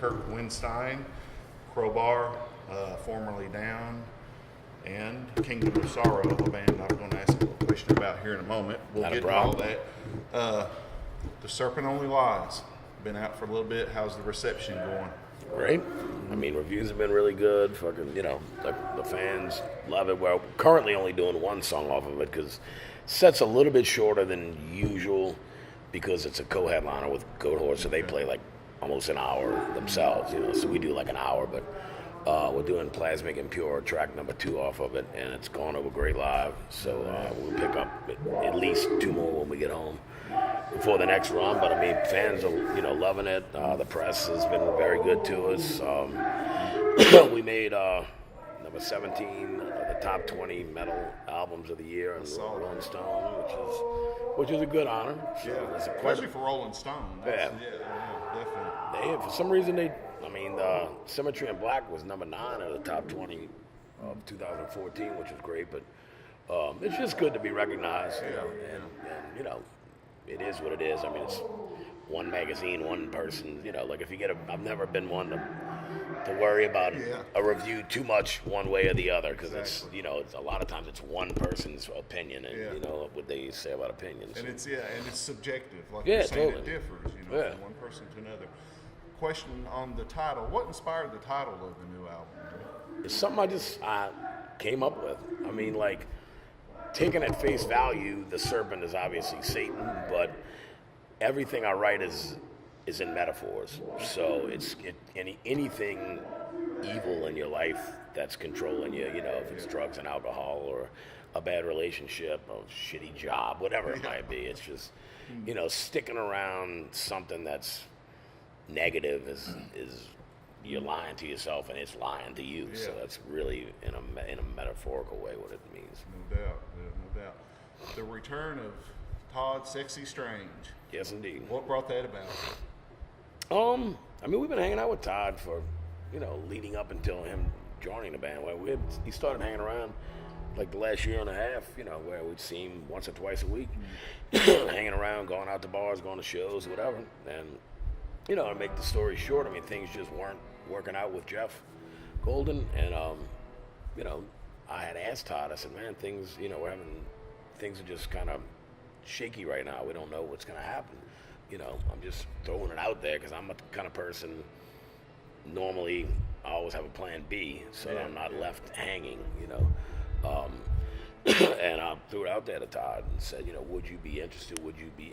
Kirk Windstein, Crowbar, formerly Down, and Kingdom of Sorrow, a band I'm going to ask a question about here in a moment. We'll get to all that. The Serpent Only Lies. Been out for a little bit. How's the reception going? Great. I mean, reviews have been really good. Fucking, the fans love it. We're currently only doing one song off of it because set's a little bit shorter than usual because it's a co-headliner with Goatwhore, so they play like almost an hour themselves, So we do like an hour, but we're doing Plasmic and Pure, track number 2 off of it, and it's gone over great live. So we'll pick up at least 2 more when we get home before the next run. But I mean, fans are loving it. The press has been very good to us. We made number 17 of the top 20 metal albums of the year in Rolling Stone, which is a good honor. So especially for Rolling Stone. Definitely. For some reason Symmetry in Black was number 9 of the top 20 of 2014, which was great. But it's just good to be recognized, and it is what it is. I mean, it's one magazine, one person. Like if you get I've never been one to worry about a review too much one way or the other, because it's it's a lot of times it's one person's opinion, and what they say about opinions. And it's subjective. Like you're saying, totally. It differs. From one person to another. Question on the title: what inspired the title of the new album? It's something I came up with. I mean, like, taken at face value, the serpent is obviously Satan, but everything I write is in metaphors. So anything evil in your life that's controlling you, if it's drugs and alcohol or a bad relationship, a shitty job, whatever it might be. It's just, sticking around something that's negative is you're lying to yourself and it's lying to you. So that's really in a metaphorical way what it means. No doubt. The return of Todd Sexy Strange. Yes, indeed. What brought that about? I mean, we've been hanging out with Todd for, leading up until him joining the band. He started hanging around like the last year and a half, where we'd see him once or twice a week, hanging around, going out to bars, going to shows, whatever. And, to make the story short, I mean, things just weren't working out with Jeff Golden. And, I had asked Todd, I said, man, things are just kind of shaky right now. We don't know what's going to happen. I'm just throwing it out there because I'm the kind of person, normally I always have a plan B, so I'm not left hanging, and I threw it out there to Todd and said, would you be interested?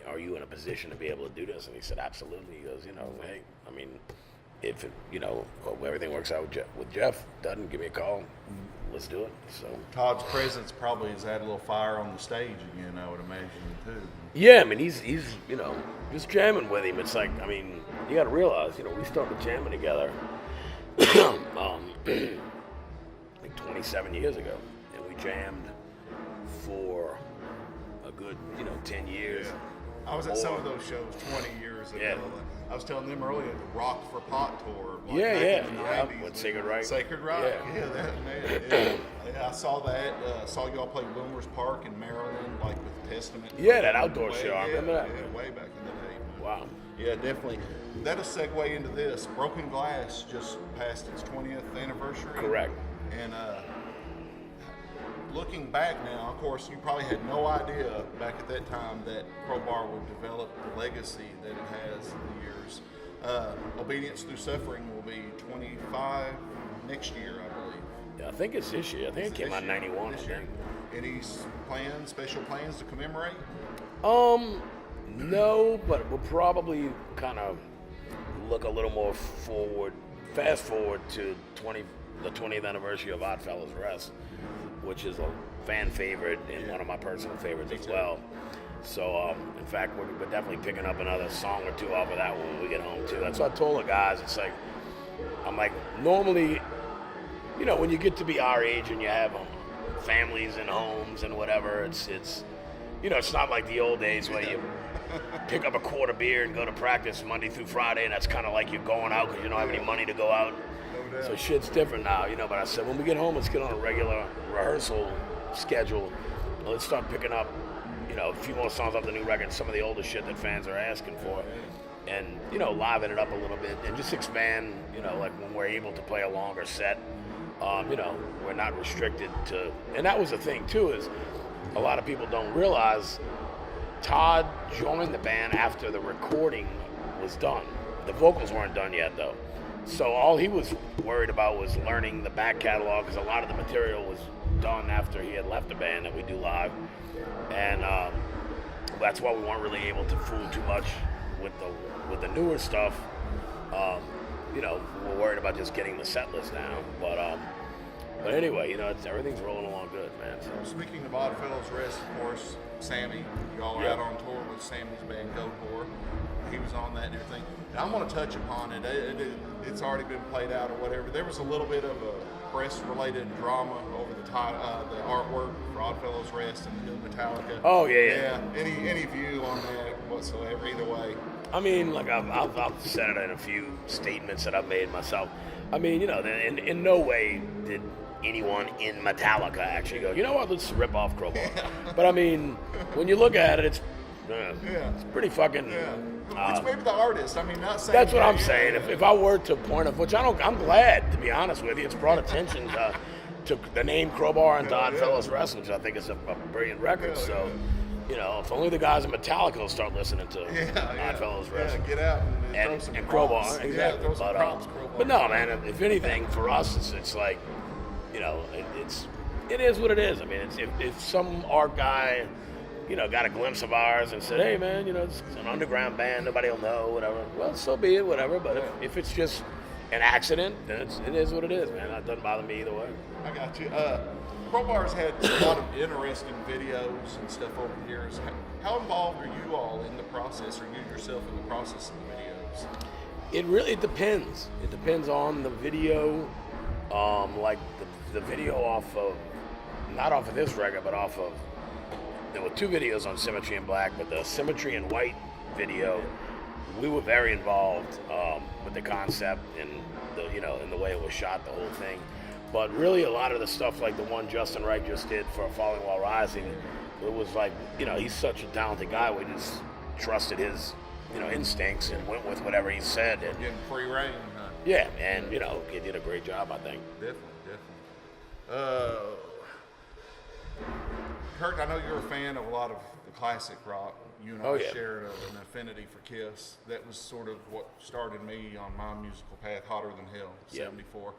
Are you in a position to be able to do this? And he said, absolutely. He goes, hey, I mean, if everything works out with Jeff, doesn't, give me a call. Let's do it. So Todd's presence probably has added a little fire on the stage again, I would imagine, too. Yeah, I mean, he's just jamming with him. It's like, I mean, you got to realize, we started jamming together like 27 years ago, and we jammed for a good 10 years. I was at some of those shows 20 years ago. I was telling them earlier, the Rock for Pot tour. Back in the 90s, with Sacred Right. Sacred Right. I saw that. Saw y'all play Boomers Park in Maryland, like with Testament. Yeah, that outdoor show. I remember that. Yeah, way back in the day. Wow. Yeah, definitely. That'll segue into this. Broken Glass just passed its 20th anniversary. Correct. And looking back now, of course, you probably had no idea back at that time that Crowbar would develop the legacy that it has in the years. Obedience Through Suffering will be 25 next year, I believe. Yeah, I think it's this year. I think it came out in 91. Any special plans to commemorate? No, but we'll probably kind of look a little more fast forward to the 20th anniversary of Oddfellows Rest, which is a fan favorite and one of my personal favorites as well. So, in fact, we're definitely picking up another song or two off of that when we get home, too. That's what I told the guys. It's like, I'm like, normally, when you get to be our age and you have families and homes and whatever, it's not like the old days where you pick up a quart of beer and go to practice Monday through Friday, and that's kind of like you're going out because you don't have any money to go out. So shit's different now, but I said, when we get home, let's get on a regular rehearsal schedule. Let's start picking up, a few more songs off the new record, some of the older shit that fans are asking for. and liven it up a little bit and just expand. Like when we're able to play a longer set, we're not restricted to. And that was the thing too, is a lot of people don't realize Todd joined the band after the recording was done. The vocals weren't done yet though. So all he was worried about was learning the back catalog, because a lot of the material was done after he had left the band that we do live. And that's why we weren't really able to fool too much with the newer stuff. We were worried about just getting the set list down. But anyway, everything's rolling along good, man. So. Speaking of Oddfellows Rest, of course, Sammy, y'all are out on tour with Sammy's band Goatwhore. He was on that and everything. Now, I'm going to touch upon it. It's already been played out or whatever. There was a little bit of a press-related drama over the artwork for Oddfellows Rest and the new Metallica. Oh, yeah. Any view on that whatsoever, either way? I mean, like I've said it in a few statements that I've made myself. I mean, in no way did anyone in Metallica actually go, you know what, let's rip off Crowbar. But I mean, when you look at it, it's pretty fucking. Yeah. It's maybe the artist. I mean, not saying. That's what I'm saying. If I were to point of which I'm glad, to be honest with you, it's brought attention to the name Crowbar and Oddfellows Rest, which I think is a brilliant record. So. If only the guys in Metallica will start listening to Oddfellows Rest. Yeah, get out and throw some Crowbar, props. exactly. Yeah, throw some props, Crowbar. But no, man. If anything, for us, it's like, it is what it is. I mean, if some art guy, got a glimpse of ours and said, hey, man, it's an underground band, nobody will know, whatever. Well, so be it, whatever. But if it's just an accident, then it is what it is, man. That doesn't bother me either way. I got you. Crowbar's had a lot of interesting videos and stuff over the years. How involved are you all in the process, or you yourself in the process of the videos? It really depends. It depends on the video. Like the video off of, not off of this record, but off of, there were two videos on Symmetry in Black, but the Symmetry in White video, we were very involved with the concept and in the way it was shot, the whole thing. But really, a lot of the stuff, like the one Justin Wright just did for Falling While Rising, it was like, he's such a talented guy. We just trusted his, instincts and went with whatever he said. And getting free reign. Huh? Yeah, and he did a great job, I think. Definitely. Kirk, I know you're a fan of a lot of the classic rock. You and I shared an affinity for Kiss. That was sort of what started me on my musical path, Hotter Than Hell, 74.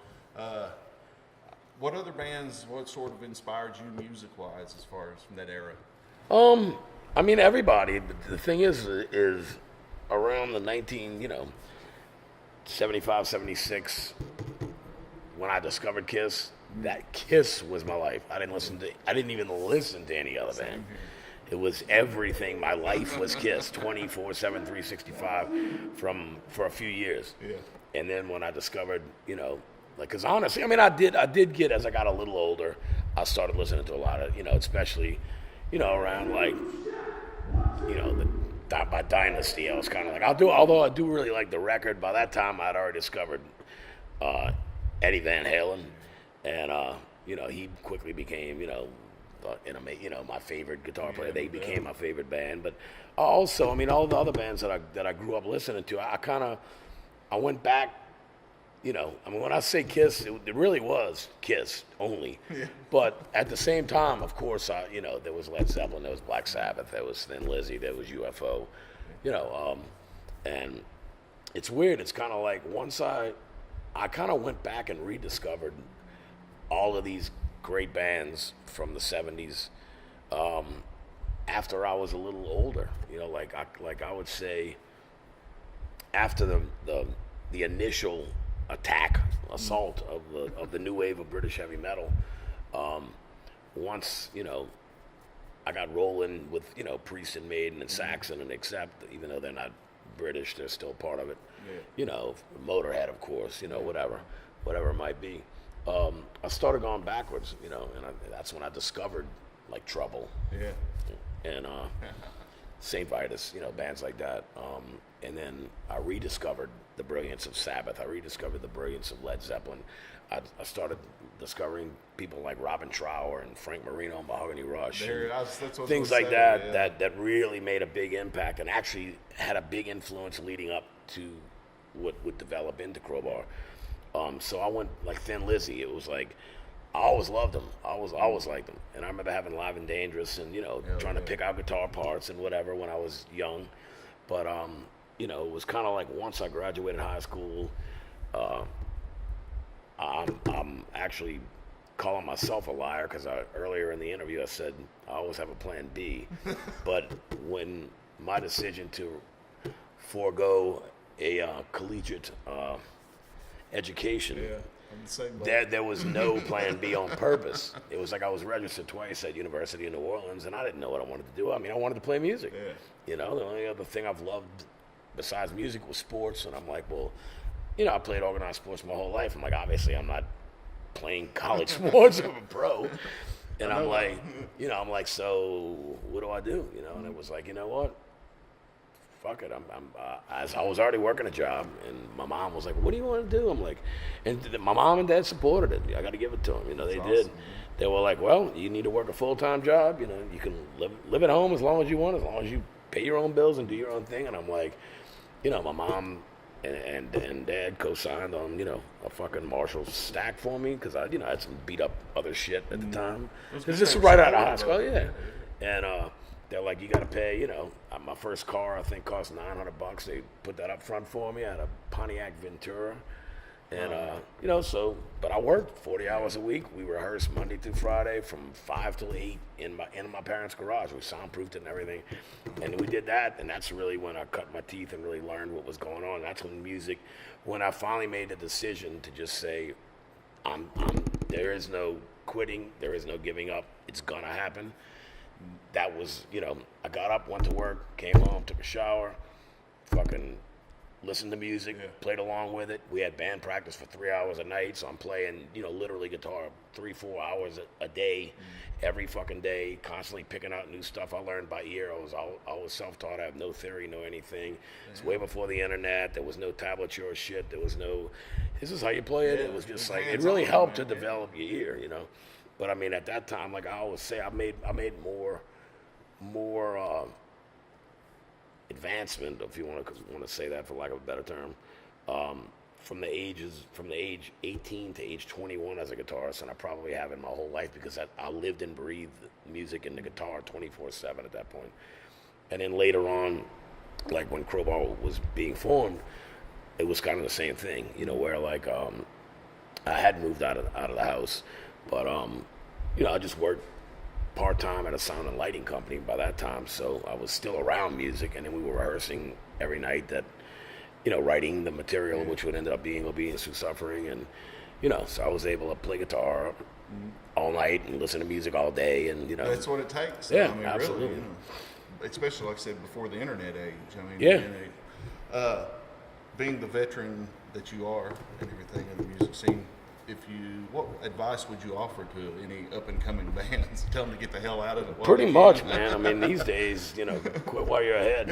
What other bands, what sort of inspired you music-wise as far as from that era? I mean, everybody. The thing is around the 75, 76, when I discovered Kiss, that Kiss was my life. I didn't even listen to any other band. It was everything. My life was Kiss, 24/7, 365, for a few years. Yeah. And then when I discovered, because honestly, I mean, I did get, as I got a little older, I started listening to a lot of, especially, around like, by Dynasty, I was kind of like, although I do really like the record. By that time, I'd already discovered Eddie Van Halen, and he quickly became, my favorite guitar player. They became my favorite band. But also, I mean, all the other bands that I grew up listening to, I went back. When I say Kiss, it really was Kiss only. Yeah. But at the same time, of course, there was Led Zeppelin, there was Black Sabbath, there was Thin Lizzy, there was UFO, and it's weird. It's kind of like once I kind of went back and rediscovered all of these great bands from the 70s after I was a little older. Like I would say after the initial assault of the new wave of British heavy metal. Once I got rolling with Priest and Maiden and Saxon and Accept, even though they're not British, they're still part of it. Yeah. Motorhead, of course. Whatever it might be. I started going backwards. And that's when I discovered like Trouble. Yeah. And St. Vitus, bands like that. And then I rediscovered the brilliance of Sabbath. I rediscovered the brilliance of Led Zeppelin. I started discovering people like Robin Trower and Frank Marino and Mahogany Rush. Things like that, that really made a big impact and actually had a big influence leading up to what would develop into Crowbar. So I went like Thin Lizzy. It was like, I always loved them. I always liked them. And I remember having Live and Dangerous and, trying to pick out guitar parts and whatever when I was young. But, it was kind of like once I graduated high school, I'm actually calling myself a liar because earlier in the interview I said I always have a plan B. But when my decision to forego a collegiate education, there was no plan B on purpose. It was like I was registered twice at University of New Orleans, and I didn't know what I wanted to do. I mean, I wanted to play music. Yeah. The only other thing I've loved besides music was sports, and I'm like, well, I played organized sports my whole life. I'm like, obviously, I'm not playing college sports. I'm a pro. And I'm like, so what do I do? And it was like, you know what? Fuck it. I was already working a job, and my mom was like, what do you want to do? I'm like, and my mom and dad supported it. I got to give it to them. They did. Awesome. They were like, well, you need to work a full-time job. You can live at home as long as you want, as long as you pay your own bills and do your own thing. And I'm like, my mom and dad co-signed on, a fucking Marshall stack for me because I had some beat up other shit at the time. Because this was right out of high school, yeah. And they're like, you got to pay, my first car I think cost $900. They put that up front for me. I had a Pontiac Ventura. And, but I worked 40 hours a week. We rehearsed Monday through Friday from 5 till 8 in my parents' garage. We soundproofed it and everything. And we did that, and that's really when I cut my teeth and really learned what was going on. That's when I finally made the decision to just say, there is no quitting, there is no giving up. It's going to happen. That was, I got up, went to work, came home, took a shower, fucking listened to music, played along with it. We had band practice for 3 hours a night, so I'm playing, literally guitar 3-4 hours a day, every fucking day, constantly picking out new stuff. I learned by ear. I was self-taught. I have no theory, no anything. It's way before the internet. There was no tablature or shit. There was no, this is how you play it. It was just like, it really helped to develop your ear, But I mean, at that time, like I always say, I made more advancement, if you want to say that for lack of a better term, from the age 18 to age 21 as a guitarist, and I probably have in my whole life because I lived and breathed music and the guitar 24/7 at that point. And then later on, like when Crowbar was being formed, it was kind of the same thing, where like I had moved out of the house, but I just worked part-time at a sound and lighting company by that time, so I was still around music, and then we were rehearsing every night that, writing the material, which would end up being Obedience Through Suffering, and, so I was able to play guitar all night and listen to music all day, and, That's what it takes. Yeah, absolutely. Really, especially, like I said, before the internet age. I mean, yeah. Being the veteran that you are and everything in the music scene, what advice would you offer to any up-and-coming bands? Tell them to get the hell out of it. Pretty much, man. I mean, these days, quit while you're ahead.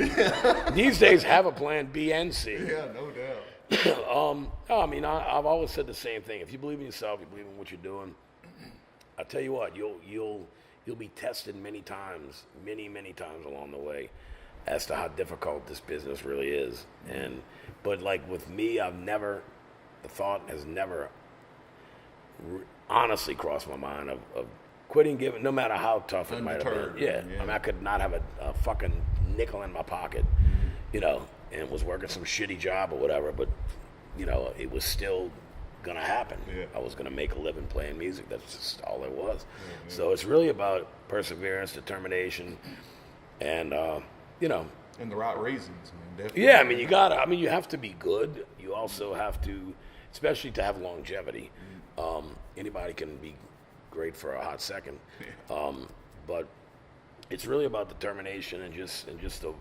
These days, have a plan B and C. Yeah, no doubt. I mean, I've always said the same thing. If you believe in yourself, you believe in what you're doing, I tell you what, you'll be tested many times along the way as to how difficult this business really is. But like with me, the thought has never honestly crossed my mind of quitting giving, no matter how tough it might have been. Yeah. I mean, I could not have a fucking nickel in my pocket, and was working some shitty job or whatever, but, it was still going to happen. Yeah. I was going to make a living playing music. That's just all it was. Yeah. So it's really about perseverance, determination, and, And the right reasons. Definitely. Yeah, I mean, you have to be good. You also have to, especially to have longevity. Anybody can be great for a hot second, but it's really about determination and just the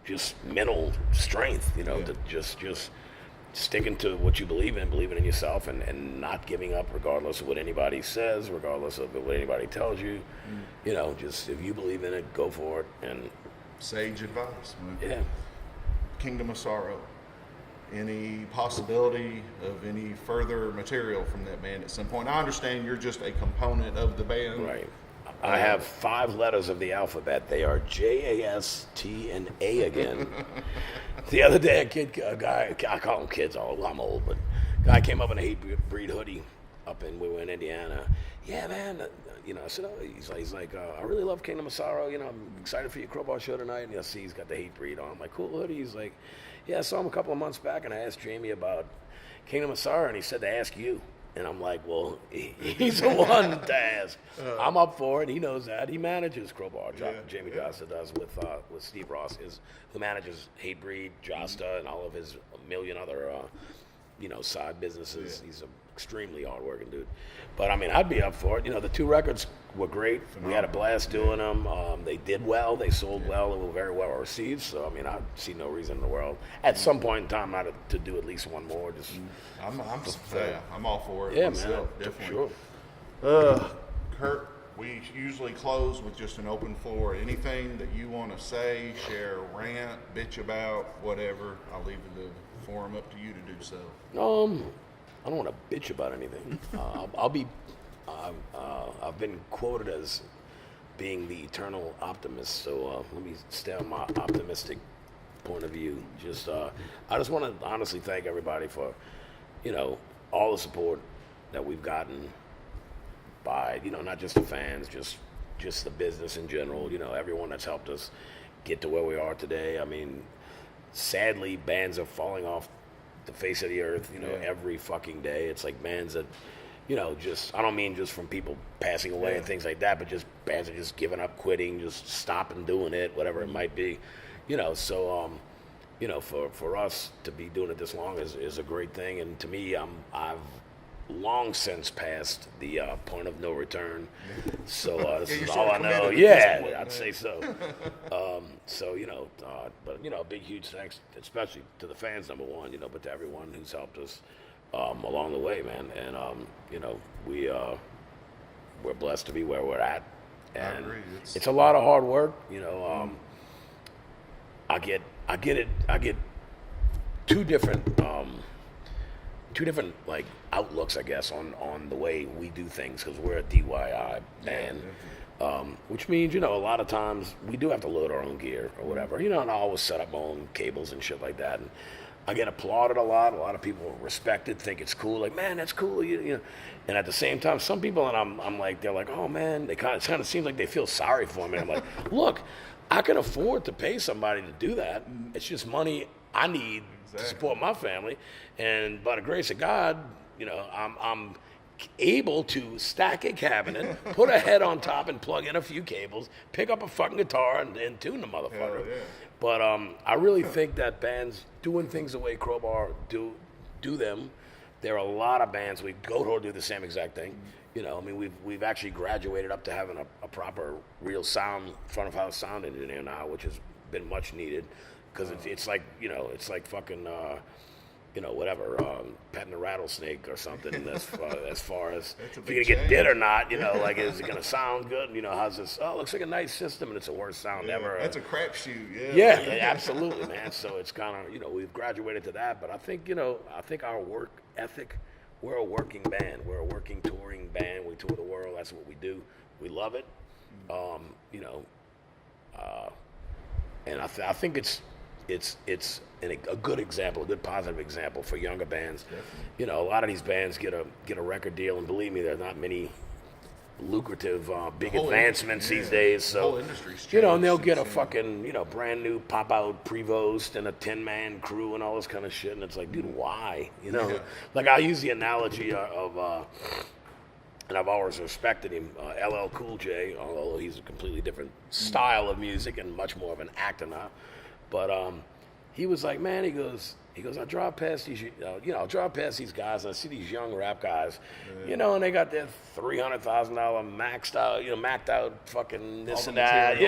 just mental strength, to just sticking to what you believe in, believing in yourself, and not giving up regardless of what anybody says, regardless of what anybody tells you. You know, just if you believe in it, go for it. And sage advice, man. Yeah. Kingdom of Sorrow. Any possibility of any further material from that band at some point? I understand you're just a component of the band. Right. I have 5 letters of the alphabet. They are J, A, S, T, and A again. The other day, a guy, I call them kids, I'm old, but a guy came up in a Hatebreed hoodie we were in Indiana. Yeah, man. You know, I said, he's like, I really love Kingdom of Sorrow. You know, I'm excited for your Crowbar show tonight. And see, he's got the Hatebreed on. I'm like, cool hoodie. He's like, yeah, I saw him a couple of months back, and I asked Jamie about Kingdom of Sorrow, and he said to ask you. And I'm like, well, he's the one to ask. I'm up for it. He knows that. He manages Crowbar. Jamie Josta does with Steve Ross, who manages Hatebreed, Josta, and all of his million other, side businesses. He's an extremely hard-working dude. But, I mean, I'd be up for it. You know, the 2 records were great. Phenomenal. We had a blast doing them. They did well. They sold well. They were very well received. So, I mean, I see no reason in the world at some point in time not to do at least one more. Just I'm all for it. Yeah, myself, man. Definitely. Sure. Kurt, we usually close with just an open floor. Anything that you want to say, share, rant, bitch about, whatever, I'll leave the forum up to you to do so. I don't want to bitch about anything. I've been quoted as being the eternal optimist, so let me stay on my optimistic point of view. I just want to honestly thank everybody for, all the support that we've gotten by, not just the fans, just the business in general, everyone that's helped us get to where we are today. I mean, sadly, bands are falling off the face of the earth, every fucking day. It's like bands that, I don't mean just from people passing away and things like that, but just bands are just giving up, quitting, just stopping doing it, whatever it might be, so, for us to be doing it this long is a great thing. And to me, I've long since passed the point of no return. So this is all I know. Yeah, I'd say so. But a big, huge thanks, especially to the fans, number one, but to everyone who's helped us along the way, man. And we're blessed to be where we're at. And I agree. It's a lot of hard work. I get two different like outlooks, I guess, on the way we do things, because we're a DIY band, which means, a lot of times we do have to load our own gear or whatever, and I always set up my own cables and shit like that. And I get applauded a lot. A lot of people respect it, think it's cool, like, man, that's cool, And at the same time, some people, and I'm like, they're like, oh man, it kind of seems like they feel sorry for me. I'm like, look, I can afford to pay somebody to do that. It's just money I need to support my family, and by the grace of God, I'm able to stack a cabinet, put a head on top, and plug in a few cables, pick up a fucking guitar, and tune the motherfucker. Yeah. But I really think that bands doing things the way Crowbar do them. There are a lot of bands. Goatwhore do the same exact thing. We've actually graduated up to having a proper, real sound, front of house sound engineer now, which has been much needed. Because it's like, it's like fucking, petting a rattlesnake or something as far as if you're going to get bit or not, like, is it going to sound good? How's this? Oh, it looks like a nice system, and it's the worst sound ever. That's a crapshoot, Yeah, absolutely, man. So it's kind of, we've graduated to that. But I think, our work ethic, we're a working band. We're a working touring band. We tour the world. That's what we do. We love it. And I think it's a good example, a good positive example for younger bands. Definitely. A lot of these bands get a record deal, and believe me, there's not many lucrative big advancements these days. So the whole industry's changed, and they'll get a fucking brand new pop out Prevost and a 10-man crew and all this kind of shit, and it's like, dude, why? Like, I use the analogy of. And I've always respected him, LL Cool J, although he's a completely different style of music and much more of an actor now. But he was like, man, he goes, I drive past these, I drive past these guys, and I see these young rap guys, and they got their $300,000 maxed out fucking this and that,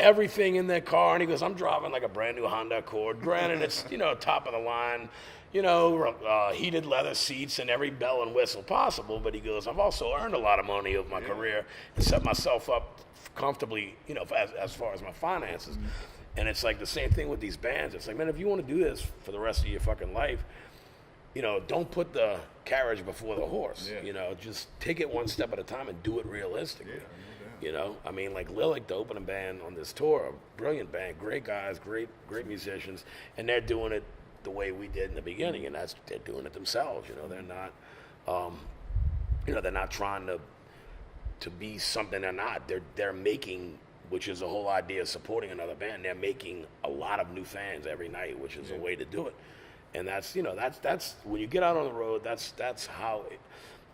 everything in their car. And he goes, I'm driving like a brand new Honda Accord. Granted, it's top of the line. heated leather seats and every bell and whistle possible. But he goes, I've also earned a lot of money over my career and set myself up comfortably, as far as my finances. And it's like the same thing with these bands. It's like, man, if you want to do this for the rest of your fucking life, don't put the carriage before the horse. Just take it one step at a time and do it realistically. I mean, like Lilac, the opening band on this tour, a brilliant band, great guys, great musicians, and they're doing it the way we did in the beginning, and they're doing it themselves. They're not, they're not trying to be something they're not. They're making, which is the whole idea of supporting another band. They're making a lot of new fans every night, which is a way to do it. And that's when you get out on the road. That's how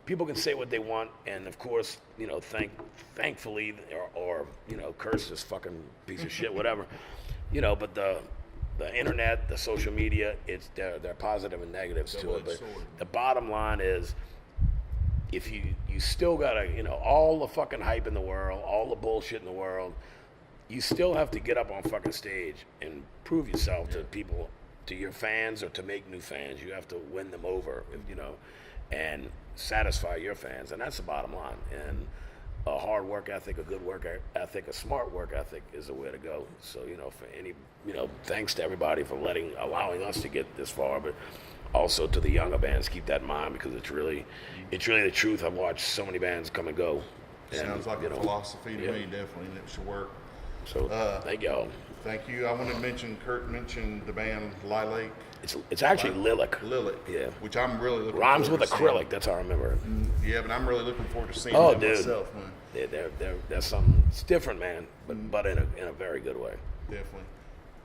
people can say what they want, and of course, thankfully, or curse this fucking piece of shit, whatever, But the internet, the social media, they're positive and negatives to it. But the bottom line is, if you still gotta, all the fucking hype in the world, all the bullshit in the world, you still have to get up on fucking stage and prove yourself to people, to your fans, or to make new fans. You have to win them over, and satisfy your fans, and that's the bottom line. And a hard work ethic, a good work ethic, a smart work ethic is the way to go. So, for any, thanks to everybody for allowing us to get this far, but also to the younger bands, keep that in mind, because it's really the truth. I've watched so many bands come and go. Sounds like a philosophy to me, definitely, and it should work. So thank y'all. Thank you. I want to mention, Kurt mentioned the band Lilac. It's actually Lilac. Lilac. Yeah. Which I'm really looking Rhymes forward with to acrylic. seeing. That's how I remember it. Yeah, but I'm really looking forward to seeing them myself. Man. They're something. It's different, man, but in a very good way. Definitely.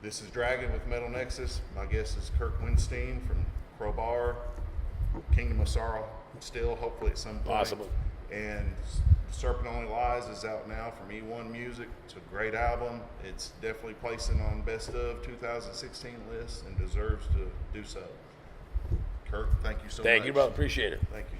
This is Dragon with Metal Nexus. My guest is Kirk Windstein from Crowbar, Kingdom of Sorrow, still hopefully at some point. Possible. And Serpent Only Lies is out now from E1 Music. It's a great album. It's definitely placing on Best of 2016 list and deserves to do so. Kirk, thank you so much. Thank you, brother. Appreciate it. Thank you.